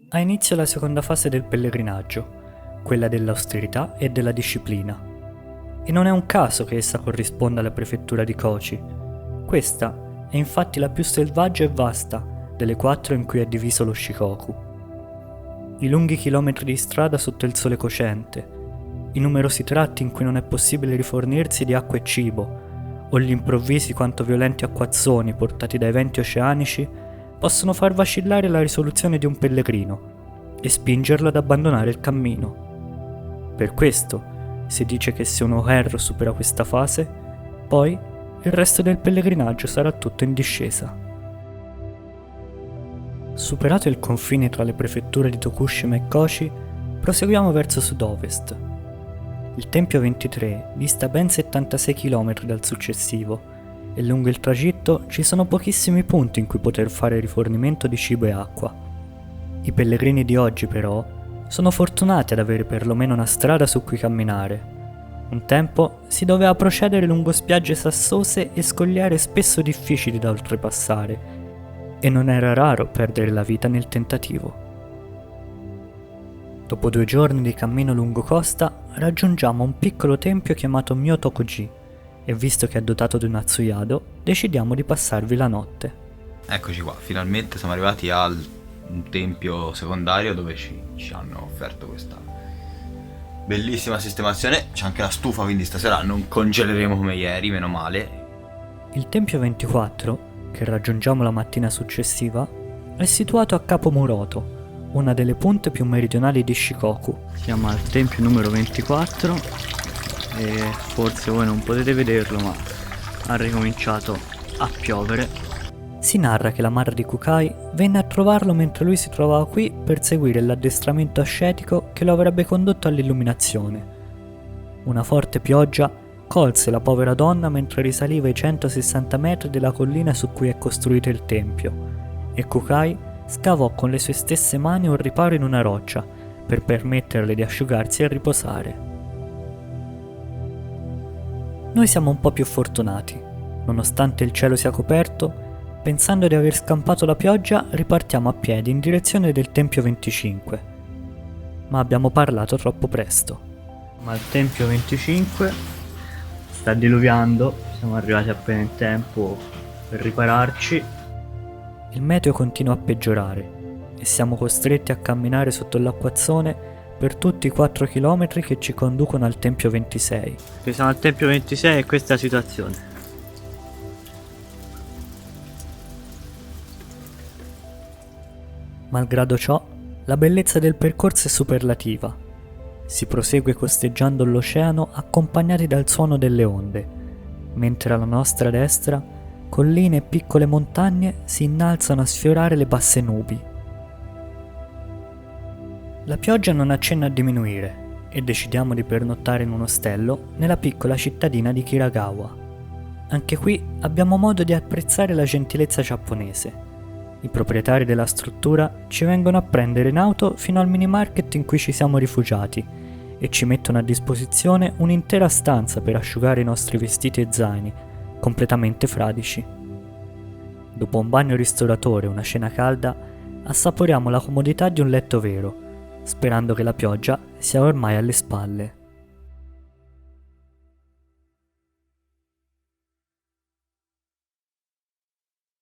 Ha inizio la seconda fase del pellegrinaggio, quella dell'austerità e della disciplina. E non è un caso che essa corrisponda alla prefettura di Kochi. Questa è infatti la più selvaggia e vasta delle 4 in cui è diviso lo Shikoku. I lunghi chilometri di strada sotto il sole cocente, i numerosi tratti in cui non è possibile rifornirsi di acqua e cibo, o gli improvvisi quanto violenti acquazzoni portati dai venti oceanici possono far vacillare la risoluzione di un pellegrino e spingerlo ad abbandonare il cammino. Per questo si dice che se un Oherro supera questa fase, poi il resto del pellegrinaggio sarà tutto in discesa. Superato il confine tra le prefetture di Tokushima e Kochi, proseguiamo verso sud-ovest. Il Tempio 23 dista ben 76 km dal successivo e lungo il tragitto ci sono pochissimi punti in cui poter fare rifornimento di cibo e acqua. I pellegrini di oggi però sono fortunati ad avere perlomeno una strada su cui camminare. Un tempo si doveva procedere lungo spiagge sassose e scogliere spesso difficili da oltrepassare, e non era raro perdere la vita nel tentativo. Dopo 2 giorni di cammino lungo costa, raggiungiamo un piccolo tempio chiamato Myotokuji e visto che è dotato di un Atsuyado, decidiamo di passarvi la notte. Eccoci qua, finalmente siamo arrivati al tempio secondario dove ci hanno offerto questa bellissima sistemazione. C'è anche la stufa, quindi stasera non congeleremo come ieri, meno male. Il tempio 24, che raggiungiamo la mattina successiva, è situato a Capo Muroto, una delle punte più meridionali di Shikoku. Siamo al tempio numero 24 e forse voi non potete vederlo, ma ha ricominciato a piovere. Si narra che la madre di Kukai venne a trovarlo mentre lui si trovava qui per seguire l'addestramento ascetico che lo avrebbe condotto all'illuminazione. Una forte pioggia colse la povera donna mentre risaliva i 160 metri della collina su cui è costruito il tempio, e Kukai scavò con le sue stesse mani un riparo in una roccia per permetterle di asciugarsi e riposare. Noi siamo un po' più fortunati. Nonostante il cielo sia coperto, pensando di aver scampato la pioggia, ripartiamo a piedi in direzione del Tempio 25. Ma abbiamo parlato troppo presto. Ma al Tempio 25 sta diluviando, siamo arrivati appena in tempo per ripararci. Il meteo continua a peggiorare e siamo costretti a camminare sotto l'acquazzone per tutti i 4 km che ci conducono al Tempio 26. Siamo al Tempio 26 e questa è la situazione. Malgrado ciò, la bellezza del percorso è superlativa. Si prosegue costeggiando l'oceano accompagnati dal suono delle onde, mentre alla nostra destra colline e piccole montagne si innalzano a sfiorare le basse nubi. La pioggia non accenna a diminuire e decidiamo di pernottare in un ostello nella piccola cittadina di Kiragawa. Anche qui abbiamo modo di apprezzare la gentilezza giapponese. I proprietari della struttura ci vengono a prendere in auto fino al mini market in cui ci siamo rifugiati e ci mettono a disposizione un'intera stanza per asciugare i nostri vestiti e zaini, completamente fradici. Dopo un bagno ristoratore e una cena calda, assaporiamo la comodità di un letto vero, sperando che la pioggia sia ormai alle spalle.